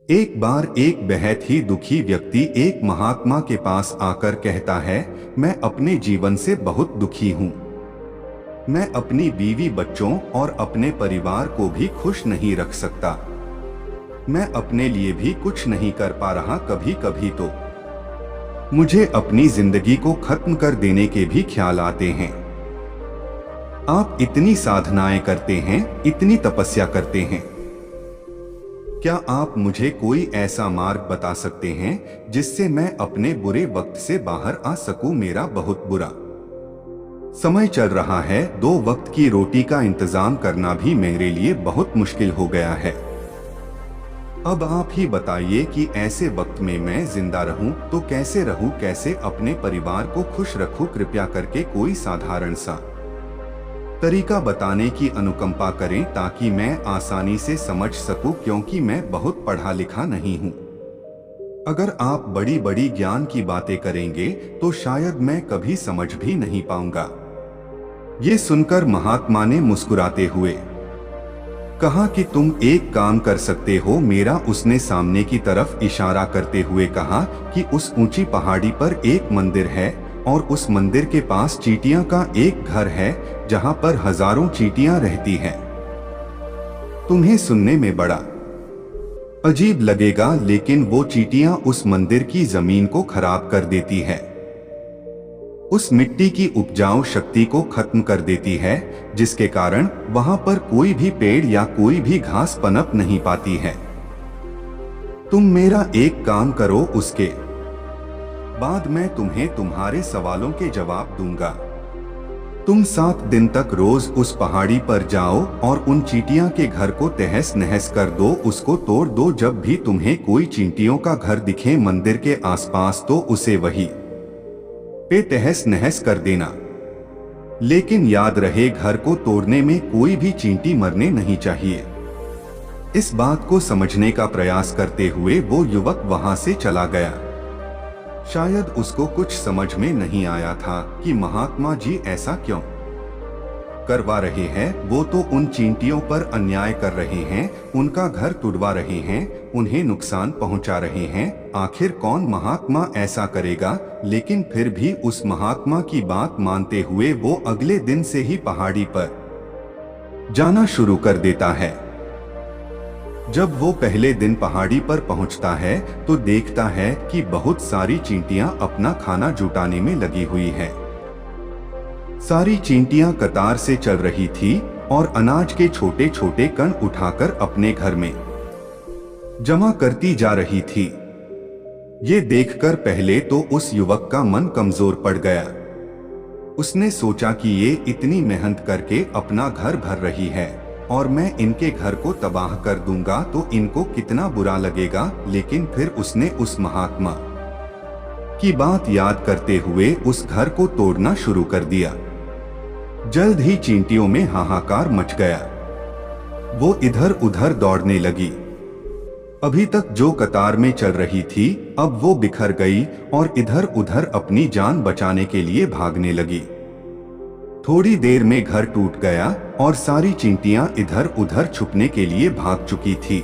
एक बार एक बेहद ही दुखी व्यक्ति एक महात्मा के पास आकर कहता है, मैं अपने जीवन से बहुत दुखी हूँ। मैं अपनी बीवी, बच्चों और अपने परिवार को भी खुश नहीं रख सकता। मैं अपने लिए भी कुछ नहीं कर पा रहा। कभी कभी तो मुझे अपनी जिंदगी को खत्म कर देने के भी ख्याल आते हैं। आप इतनी साधनाएं करते हैं, इतनी तपस्या करते हैं, क्या आप मुझे कोई ऐसा मार्ग बता सकते हैं जिससे मैं अपने बुरे वक्त से बाहर आ सकूं? मेरा बहुत बुरा समय चल रहा है। 2 वक्त की रोटी का इंतजाम करना भी मेरे लिए बहुत मुश्किल हो गया है। अब आप ही बताइए कि ऐसे वक्त में मैं जिंदा रहूं तो कैसे रहूं, कैसे अपने परिवार को खुश रखूं? कृपया करके कोई साधारण सा तरीका बताने की अनुकंपा करें ताकि मैं आसानी से समझ सकूं, क्योंकि मैं बहुत पढ़ा लिखा नहीं हूं। अगर आप बड़ी बड़ी ज्ञान की बातें करेंगे तो शायद मैं कभी समझ भी नहीं पाऊंगा। ये सुनकर महात्मा ने मुस्कुराते हुए कहा कि तुम एक काम कर सकते हो मेरा। उसने सामने की तरफ इशारा करते हुए कहा कि उस ऊंची पहाड़ी पर एक मंदिर है और उस मंदिर के पास चींटियां का एक घर है जहां पर हजारों चींटियां रहती हैं। तुम्हें सुनने में बड़ा अजीब लगेगा, लेकिन वो चींटियां उस मंदिर की जमीन को खराब कर देती है, उस मिट्टी की उपजाऊ शक्ति को खत्म कर देती है, जिसके कारण वहां पर कोई भी पेड़ या कोई भी घास पनप नहीं पाती है। तुम मेरा एक काम करो, उसके बाद मैं तुम्हें तुम्हारे सवालों के जवाब दूंगा। तुम 7 दिन तक रोज उस पहाड़ी पर जाओ और उन चींटियों के घर को तहस नहस कर दो, उसको तोड़ दो। जब भी तुम्हें कोई चींटियों का घर दिखे मंदिर के आसपास तो उसे वही पे तहस नहस कर देना। लेकिन याद रहे, घर को तोड़ने में कोई भी चींटी मरने नहीं चाहिए। इस बात को समझने का प्रयास करते हुए वो युवक वहां से चला गया। शायद उसको कुछ समझ में नहीं आया था कि महात्मा जी ऐसा क्यों करवा रहे हैं। वो तो उन चींटियों पर अन्याय कर रहे हैं, उनका घर तुड़वा रहे हैं, उन्हें नुकसान पहुंचा रहे हैं। आखिर कौन महात्मा ऐसा करेगा? लेकिन फिर भी उस महात्मा की बात मानते हुए वो अगले दिन से ही पहाड़ी पर जाना शुरू कर देता है। जब वो पहले दिन पहाड़ी पर पहुंचता है तो देखता है कि बहुत सारी चींटियां अपना खाना जुटाने में लगी हुई है। सारी चींटियां कतार से चल रही थी और अनाज के छोटे छोटे कण उठाकर अपने घर में जमा करती जा रही थी। ये देखकर पहले तो उस युवक का मन कमजोर पड़ गया। उसने सोचा कि ये इतनी मेहनत करके अपना घर भर रही है और मैं इनके घर को तबाह कर दूंगा तो इनको कितना बुरा लगेगा। लेकिन फिर उसने उस महात्मा की बात याद करते हुए उस घर को तोड़ना शुरू कर दिया। जल्द ही चींटियों में हाहाकार मच गया। वो इधर उधर दौड़ने लगी। अभी तक जो कतार में चल रही थी अब वो बिखर गई और इधर उधर अपनी जान बचाने के लिए भागने लगी। थोड़ी देर में घर टूट गया और सारी चींटियां इधर उधर छुपने के लिए भाग चुकी थी।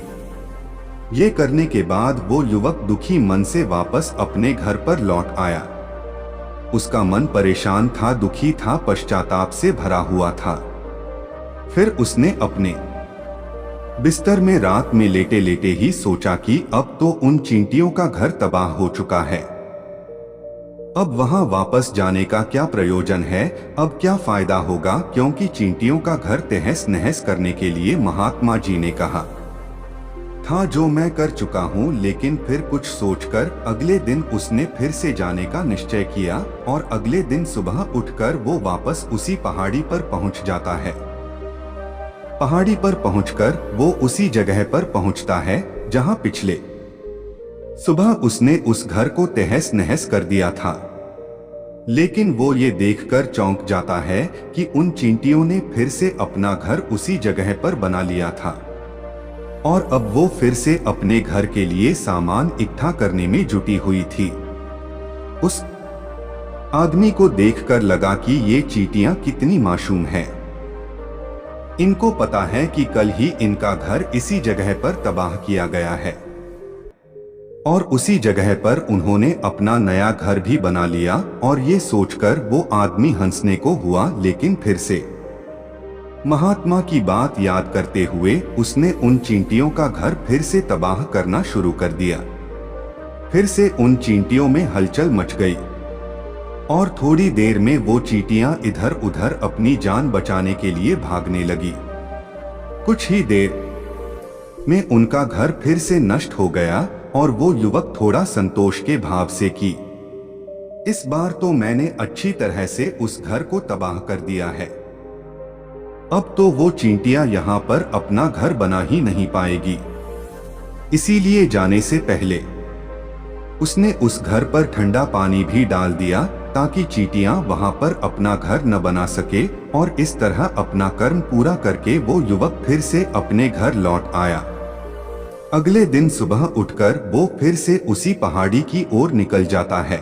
ये करने के बाद वो युवक दुखी मन से वापस अपने घर पर लौट आया। उसका मन परेशान था, दुखी था, पश्चाताप से भरा हुआ था। फिर उसने अपने बिस्तर में रात में लेटे लेटे ही सोचा कि अब तो उन चींटियों का घर तबाह हो चुका है। अब वहां वापस जाने का क्या प्रयोजन है, अब क्या फायदा होगा, क्योंकि चींटियों का घर तहस नहस करने के लिए महात्मा जी ने कहा था जो मैं कर चुका हूं। लेकिन फिर कुछ सोचकर अगले दिन उसने फिर से जाने का निश्चय किया और अगले दिन सुबह उठकर वो वापस उसी पहाड़ी पर पहुंच जाता है। पहाड़ी पर पहुंचकर वो उसी जगह पर पहुंचता है जहां पिछले सुबह उसने उस घर को तहस नहस कर दिया था। लेकिन वो ये देखकर चौंक जाता है कि उन चींटियों ने फिर से अपना घर उसी जगह पर बना लिया था और अब वो फिर से अपने घर के लिए सामान इकट्ठा करने में जुटी हुई थी। उस आदमी को देखकर लगा कि ये चींटियां कितनी मासूम हैं। इनको पता है कि कल ही इनका घर इसी जगह पर तबाह किया गया है। और उसी जगह पर उन्होंने अपना नया घर भी बना लिया। और ये सोचकर वो आदमी हंसने को हुआ, लेकिन फिर से महात्मा की बात याद करते हुए उसने उन चींटियों का घर फिर से तबाह करना शुरू कर दिया। फिर से उन चींटियों में हलचल मच गई और थोड़ी देर में वो चींटियां इधर उधर अपनी जान बचाने के लिए भागने लगी। कुछ ही देर में उनका घर फिर से नष्ट हो गया और वो युवक थोड़ा संतोष के भाव से कि इस बार तो मैंने अच्छी तरह से उस घर को तबाह कर दिया है। अब तो वो चींटियां यहाँ पर अपना घर बना ही नहीं पाएगी। इसीलिए जाने से पहले उसने उस घर पर ठंडा पानी भी डाल दिया ताकि चींटियां वहां पर अपना घर न बना सके। और इस तरह अपना कर्म पूरा करके वो युवक फिर से अपने घर लौट आया। अगले दिन सुबह उठकर वो फिर से उसी पहाड़ी की ओर निकल जाता है।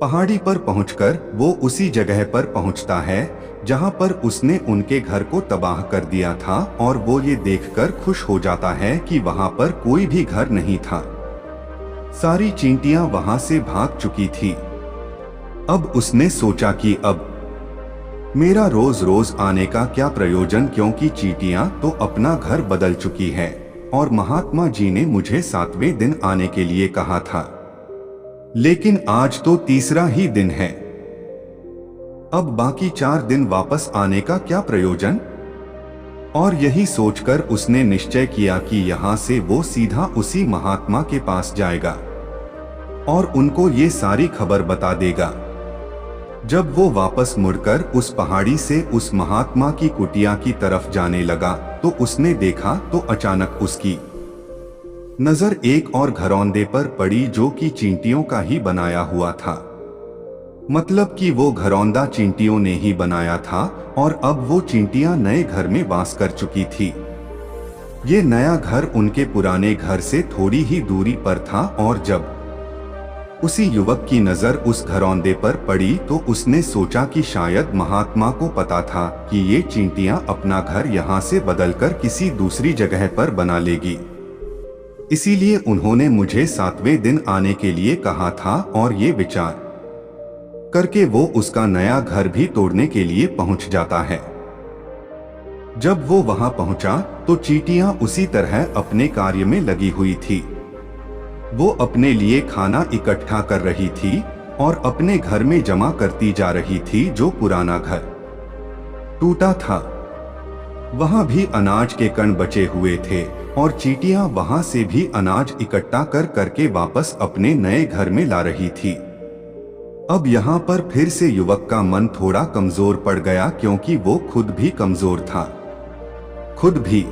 पहाड़ी पर पहुंचकर वो उसी जगह पर पहुंचता है जहां पर उसने उनके घर को तबाह कर दिया था। और वो ये देखकर खुश हो जाता है कि वहां पर कोई भी घर नहीं था। सारी चींटियां वहां से भाग चुकी थी। अब उसने सोचा कि अब मेरा रोज रोज आने का क्या प्रयोजन, क्योंकि चींटियां तो अपना घर बदल चुकी है और महात्मा जी ने मुझे 7वें दिन आने के लिए कहा था, लेकिन आज तो तीसरा ही दिन है। अब बाकी 4 दिन वापस आने का क्या प्रयोजन। और यही सोचकर उसने निश्चय किया कि यहाँ से वो सीधा उसी महात्मा के पास जाएगा और उनको ये सारी खबर बता देगा। जब वो वापस मुड़कर उस पहाड़ी से उस महात्मा की कुटिया की तरफ जाने लगा तो उसने देखा तो अचानक उसकी नजर एक और घरौंदे पर पड़ी जो कि चींटियों का ही बनाया हुआ था। मतलब कि वो घरौंदा चींटियों ने ही बनाया था और अब वो चींटियां नए घर में वास कर चुकी थी। ये नया घर उनके पुराने घर से थोड़ी ही दूरी पर था और जब उसी युवक की नजर उस घरौंदे पर पड़ी तो उसने सोचा कि शायद महात्मा को पता था कि ये चींटियां अपना घर यहाँ से बदलकर किसी दूसरी जगह पर बना लेगी। इसीलिए उन्होंने मुझे 7वें दिन आने के लिए कहा था। और ये विचार करके वो उसका नया घर भी तोड़ने के लिए पहुंच जाता है। जब वो वहां पहुंचा तो चींटियां उसी तरह अपने कार्य में लगी हुई थी। वो अपने लिए खाना इकट्ठा कर रही थी और अपने घर में जमा करती जा रही थी जो पुराना घर टूटा था। वहां भी अनाज के कण बचे हुए थे और चींटियां वहां से भी अनाज इकट्ठा कर करके वापस अपने नए घर में ला रही थी। अब यहाँ पर फिर से युवक का मन थोड़ा कमजोर पड़ गया, क्योंकि वो खुद भी कमजोर था, खुद भी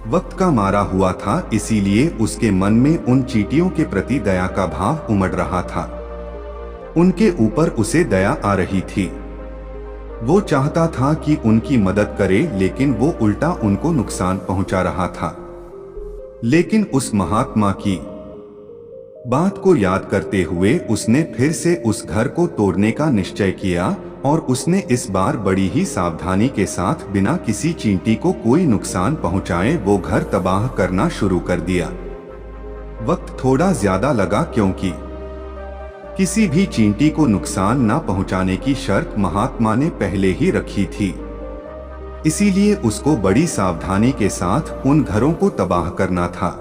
वक्त का मारा हुआ था। इसीलिए उसके मन में उन चींटियों के प्रति दया का भाव उमड़ रहा था। उनके ऊपर उसे दया आ रही थी। वो चाहता था कि उनकी मदद करे, लेकिन वो उल्टा उनको नुकसान पहुंचा रहा था। लेकिन उस महात्मा की बात को याद करते हुए उसने फिर से उस घर को तोड़ने का निश्चय किया और उसने इस बार बड़ी ही सावधानी के साथ बिना किसी चींटी को कोई नुकसान पहुंचाए वो घर तबाह करना शुरू कर दिया। वक्त थोड़ा ज्यादा लगा, क्योंकि किसी भी चींटी को नुकसान ना पहुंचाने की शर्त महात्मा ने पहले ही रखी थी। इसीलिए उसको बड़ी सावधानी के साथ उन घरों को तबाह करना था।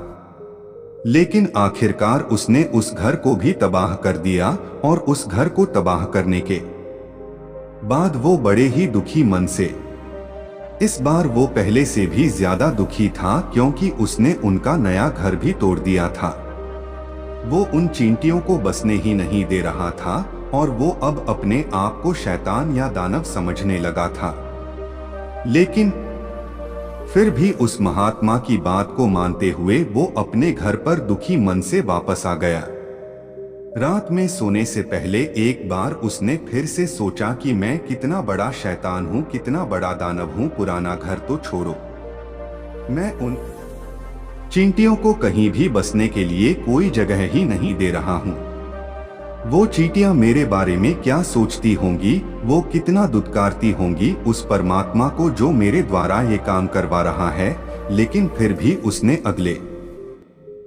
लेकिन आखिरकार उसने उस घर को भी तबाह कर दिया और उस घर को तबाह करने के बाद वो बड़े ही दुखी मन से, इस बार वो पहले से भी ज्यादा दुखी था, क्योंकि उसने उनका नया घर भी तोड़ दिया था। वो उन चींटियों को बसने ही नहीं दे रहा था और वो अब अपने आप को शैतान या दानव समझने लगा था। लेकिन फिर भी उस महात्मा की बात को मानते हुए वो अपने घर पर दुखी मन से वापस आ गया। रात में सोने से पहले एक बार उसने फिर से सोचा कि मैं कितना बड़ा शैतान हूँ, कितना बड़ा दानव हूँ। पुराना घर तो छोड़ो, मैं उन चींटियों को कहीं भी बसने के लिए कोई जगह ही नहीं दे रहा हूँ। वो चींटियां मेरे बारे में क्या सोचती होंगी, वो कितना दुत्कारती होंगी उस परमात्मा को जो मेरे द्वारा ये काम करवा रहा है। लेकिन फिर भी उसने अगले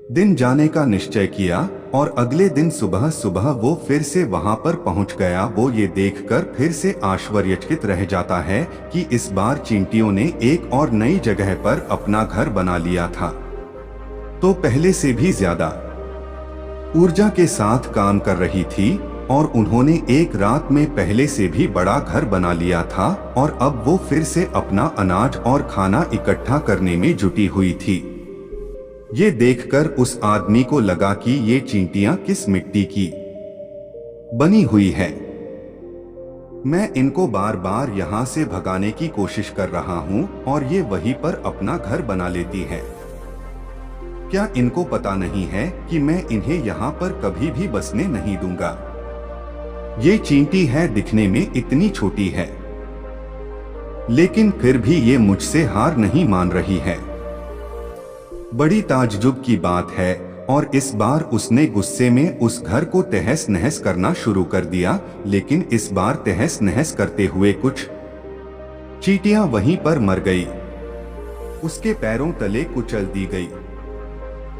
दिन जाने का निश्चय किया और अगले दिन सुबह सुबह वो फिर से वहां पर पहुंच गया। वो ये देखकर फिर से आश्चर्यचकित रह जाता है कि इस बार चींटियों ने एक और नई जगह पर अपना घर बना लिया था, तो पहले से भी ज्यादा ऊर्जा के साथ काम कर रही थी और उन्होंने एक रात में पहले से भी बड़ा घर बना लिया था और अब वो फिर से अपना अनाज और खाना इकट्ठा करने में जुटी हुई थी। ये देखकर उस आदमी को लगा कि ये चींटियां किस मिट्टी की बनी हुई है। मैं इनको बार बार यहाँ से भगाने की कोशिश कर रहा हूँ और ये वहीं पर अपना घर बना लेती हैं। क्या इनको पता नहीं है कि मैं इन्हें यहाँ पर कभी भी बसने नहीं दूंगा। ये चींटी है, दिखने में इतनी छोटी है, लेकिन फिर भी ये मुझसे हार नहीं मान रही है। बड़ी ताज्जुब की बात है और इस बार उसने गुस्से में उस घर को तहस नहस करना शुरू कर दिया, लेकिन इस बार तहस नहस करते हुए कुछ चींटियां वहीं पर मर गई। उसके पैरों तले कुचल दी गई।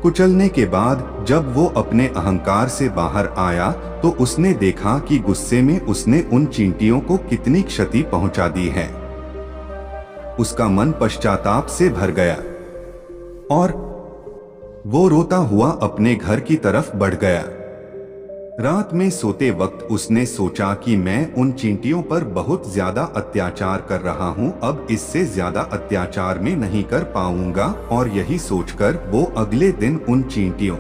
कुचलने के बाद जब वो अपने अहंकार से बाहर आया तो उसने देखा कि गुस्से में उसने उन चींटियों को कितनी क्षति पहुंचा दी है। उसका मन पश्चाताप से भर गया और वो रोता हुआ अपने घर की तरफ बढ़ गया। रात में सोते वक्त उसने सोचा कि मैं उन चींटियों पर बहुत ज्यादा अत्याचार कर रहा हूं, अब इससे ज्यादा अत्याचार में नहीं कर पाऊंगा। और यही सोचकर वो अगले दिन उन चींटियों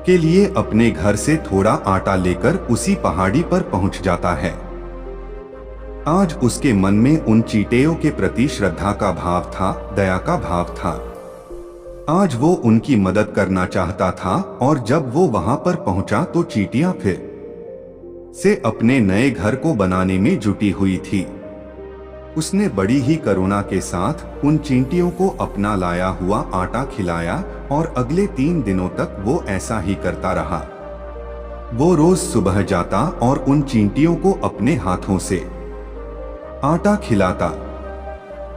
के लिए अपने घर से थोड़ा आटा लेकर उसी पहाड़ी पर पहुंच जाता है। आज उसके मन में उन चींटियों के प्रति श्रद्धा का भाव था, दया का भाव था। आज वो उनकी मदद करना चाहता था और जब वो वहां पर पहुंचा तो चींटियां फिर से अपने नए घर को बनाने में जुटी हुई थी। उसने बड़ी ही करुणा के साथ उन चींटियों को अपना लाया हुआ आटा खिलाया और अगले 3 दिनों तक वो ऐसा ही करता रहा। वो रोज सुबह जाता और उन चींटियों को अपने हाथों से आटा खिलाता।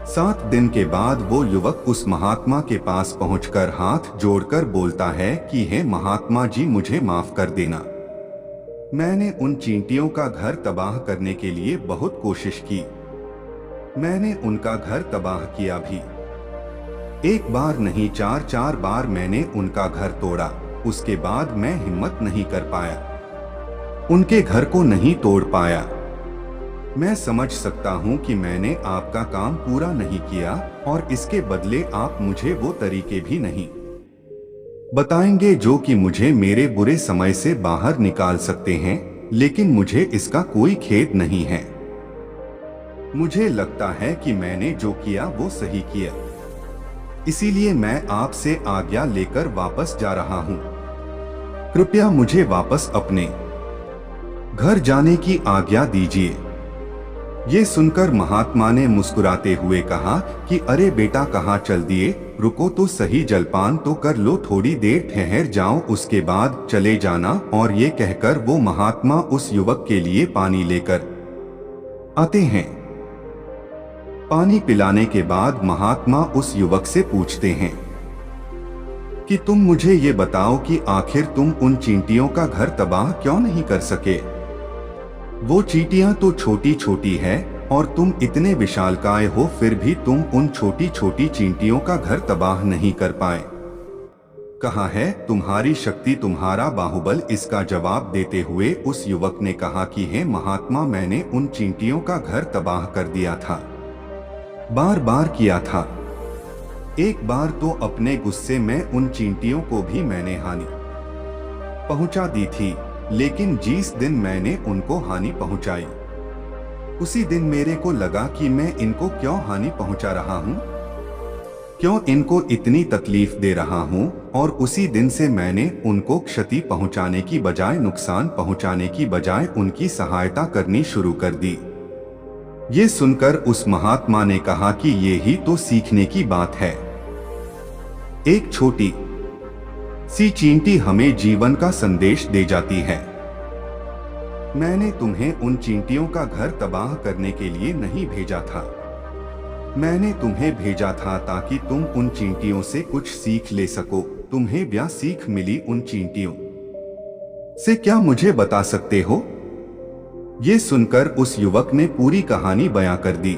7 दिन के बाद वो युवक उस महात्मा के पास पहुंचकर हाथ जोड़कर बोलता है कि हे महात्मा जी, मुझे माफ कर देना। मैंने उन चींटियों का घर तबाह करने के लिए बहुत कोशिश की। मैंने उनका घर तबाह किया भी। एक बार नहीं 4 बार मैंने उनका घर तोड़ा। उसके बाद मैं हिम्मत नहीं कर पाया, उनके घर को नहीं तोड़ पाया। मैं समझ सकता हूं कि मैंने आपका काम पूरा नहीं किया और इसके बदले आप मुझे वो तरीके भी नहीं बताएंगे जो कि मुझे मेरे बुरे समय से बाहर निकाल सकते हैं, लेकिन मुझे इसका कोई खेद नहीं है। मुझे लगता है कि मैंने जो किया वो सही किया, इसीलिए मैं आपसे आज्ञा लेकर वापस जा रहा हूं। कृपया मुझे वापस अपने घर जाने की आज्ञा दीजिए। ये सुनकर महात्मा ने मुस्कुराते हुए कहा कि अरे बेटा, कहाँ चल दिए, रुको तो सही, जलपान तो कर लो, थोड़ी देर ठहर जाओ, उसके बाद चले जाना। और ये कहकर वो महात्मा उस युवक के लिए पानी लेकर आते हैं। पानी पिलाने के बाद महात्मा उस युवक से पूछते हैं कि तुम मुझे ये बताओ कि आखिर तुम उन चींटियों का घर तबाह क्यों नहीं कर सके। वो चींटियां तो छोटी छोटी है और तुम इतने विशालकाय हो, फिर भी तुम उन छोटी छोटी चींटियों का घर तबाह नहीं कर पाए। कहाँ है तुम्हारी शक्ति, तुम्हारा बाहुबल। इसका जवाब देते हुए उस युवक ने कहा कि हे महात्मा, मैंने उन चींटियों का घर तबाह कर दिया था, बार बार किया था। एक बार तो अपने गुस्से में उन चींटियों को भी मैंने हानि पहुंचा दी थी, लेकिन जिस दिन मैंने उनको हानि पहुंचाई उसी दिन मेरे को लगा कि मैं इनको क्यों हानि पहुंचा रहा हूं, क्यों इनको इतनी तकलीफ दे रहा हूं, और उसी दिन से मैंने उनको क्षति पहुंचाने की बजाय, नुकसान पहुंचाने की बजाय उनकी सहायता करनी शुरू कर दी। ये सुनकर उस महात्मा ने कहा कि ये ही तो सीखने की बात है। एक छोटी सी चींटी हमें जीवन का संदेश दे जाती है। मैंने तुम्हें उन चींटियों का घर तबाह करने के लिए नहीं भेजा था, मैंने तुम्हें भेजा था ताकि तुम उन चींटियों से कुछ सीख ले सको। तुम्हें क्या सीख मिली उन चींटियों से, क्या मुझे बता सकते हो? ये सुनकर उस युवक ने पूरी कहानी बयां कर दी।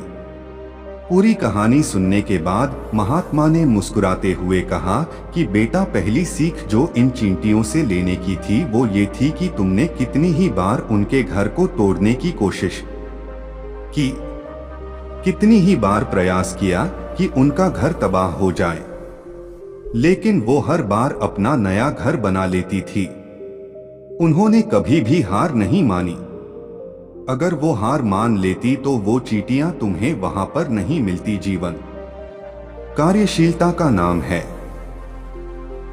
पूरी कहानी सुनने के बाद महात्मा ने मुस्कुराते हुए कहा कि बेटा, पहली सीख जो इन चींटियों से लेने की थी वो ये थी कि तुमने कितनी ही बार उनके घर को तोड़ने की कोशिश की, कितनी ही बार प्रयास किया कि उनका घर तबाह हो जाए, लेकिन वो हर बार अपना नया घर बना लेती थी। उन्होंने कभी भी हार नहीं मानी। अगर वो हार मान लेती तो वो चींटियां तुम्हें वहां पर नहीं मिलती। जीवन कार्यशीलता का नाम है,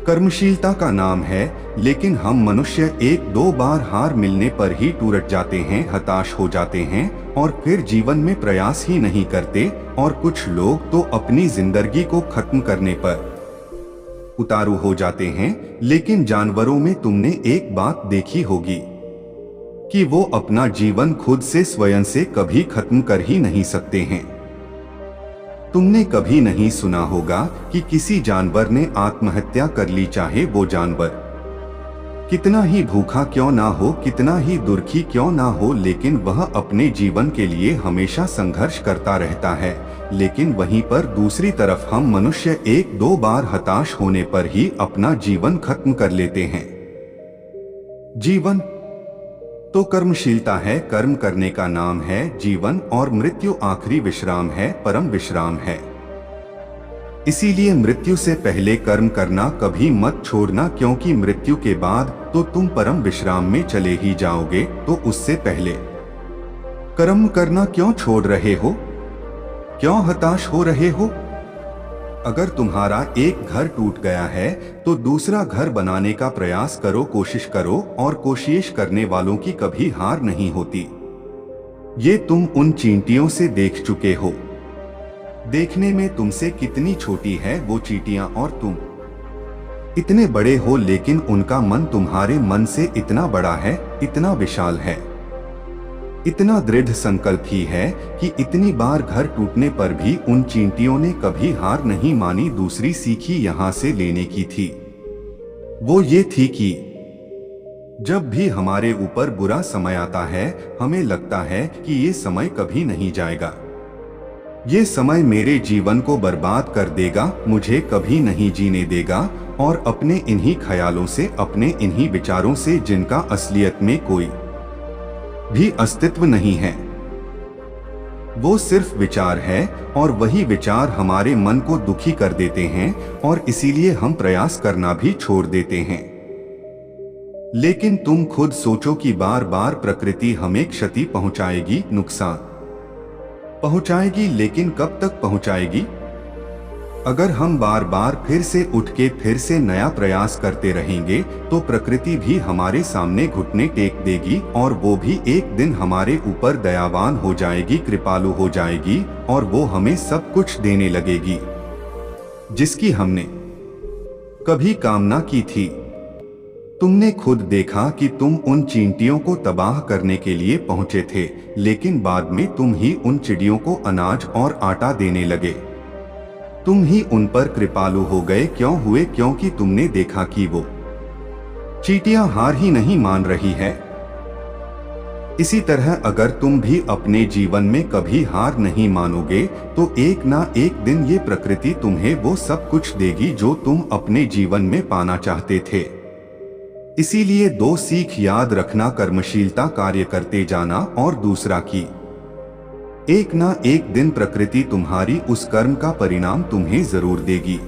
कर्मशीलता का नाम है, लेकिन हम मनुष्य एक दो बार हार मिलने पर ही टूट जाते हैं, हताश हो जाते हैं और फिर जीवन में प्रयास ही नहीं करते। और कुछ लोग तो अपनी जिंदगी को खत्म करने पर उतारू हो जाते हैं। लेकिन जानवरों में तुमने एक बात देखी होगी कि वो अपना जीवन खुद से स्वयं से कभी खत्म कर ही नहीं सकते हैं। तुमने कभी नहीं सुना होगा कि किसी जानवर ने आत्महत्या कर ली, चाहे वो जानवर कितना ही भूखा क्यों ना हो, कितना ही दुर्खी क्यों ना हो, लेकिन वह अपने जीवन के लिए हमेशा संघर्ष करता रहता है। लेकिन वहीं पर दूसरी तरफ हम मनुष्य एक दो बार हताश होने पर ही अपना जीवन खत्म कर लेते हैं। जीवन तो कर्मशीलता है, कर्म करने का नाम है जीवन, और मृत्यु आखिरी विश्राम है, परम विश्राम है। इसीलिए मृत्यु से पहले कर्म करना कभी मत छोड़ना, क्योंकि मृत्यु के बाद तो तुम परम विश्राम में चले ही जाओगे। तो उससे पहले कर्म करना क्यों छोड़ रहे हो? क्यों हताश हो रहे हो? अगर तुम्हारा एक घर टूट गया है तो दूसरा घर बनाने का प्रयास करो, कोशिश करो, और कोशिश करने वालों की कभी हार नहीं होती। ये तुम उन चींटियों से देख चुके हो। देखने में तुमसे कितनी छोटी है वो चींटियां और तुम इतने बड़े हो, लेकिन उनका मन तुम्हारे मन से इतना बड़ा है, इतना विशाल है, इतना दृढ़ संकल्प ही है कि इतनी बार घर टूटने पर भी उन चींटियों ने कभी हार नहीं मानी। दूसरी सीखी यहां से लेने की थी, वो ये थी कि जब भी हमारे ऊपर बुरा समय आता है, हमें लगता है कि ये समय कभी नहीं जाएगा, ये समय मेरे जीवन को बर्बाद कर देगा, मुझे कभी नहीं जीने देगा, और अपने इन्हीं ख्यालों से, अपने इन्हीं विचारों से, जिनका असलियत में कोई भी अस्तित्व नहीं है, वो सिर्फ विचार है, और वही विचार हमारे मन को दुखी कर देते हैं और इसीलिए हम प्रयास करना भी छोड़ देते हैं। लेकिन तुम खुद सोचो कि बार बार प्रकृति हमें क्षति पहुंचाएगी, नुकसान पहुंचाएगी, लेकिन कब तक पहुंचाएगी? अगर हम बार बार फिर से उठ के फिर से नया प्रयास करते रहेंगे तो प्रकृति भी हमारे सामने घुटने टेक देगी, और वो भी एक दिन हमारे ऊपर दयावान हो जाएगी, कृपालु हो जाएगी, और वो हमें सब कुछ देने लगेगी जिसकी हमने कभी कामना की थी। तुमने खुद देखा कि तुम उन चींटियों को तबाह करने के लिए पहुंचे थे, लेकिन बाद में तुम ही उन चिड़ियों को अनाज और आटा देने लगे। तुम ही उन पर कृपालु हो गए। क्यों हुए? क्योंकि तुमने देखा कि वो चींटियां हार ही नहीं मान रही है। इसी तरह अगर तुम भी अपने जीवन में कभी हार नहीं मानोगे तो एक ना एक दिन ये प्रकृति तुम्हें वो सब कुछ देगी जो तुम अपने जीवन में पाना चाहते थे। इसीलिए दो सीख याद रखना, कर्मशीलता, कार्य करते जाना, और दूसरा कि एक ना एक दिन प्रकृति तुम्हारी उस कर्म का परिणाम तुम्हें जरूर देगी।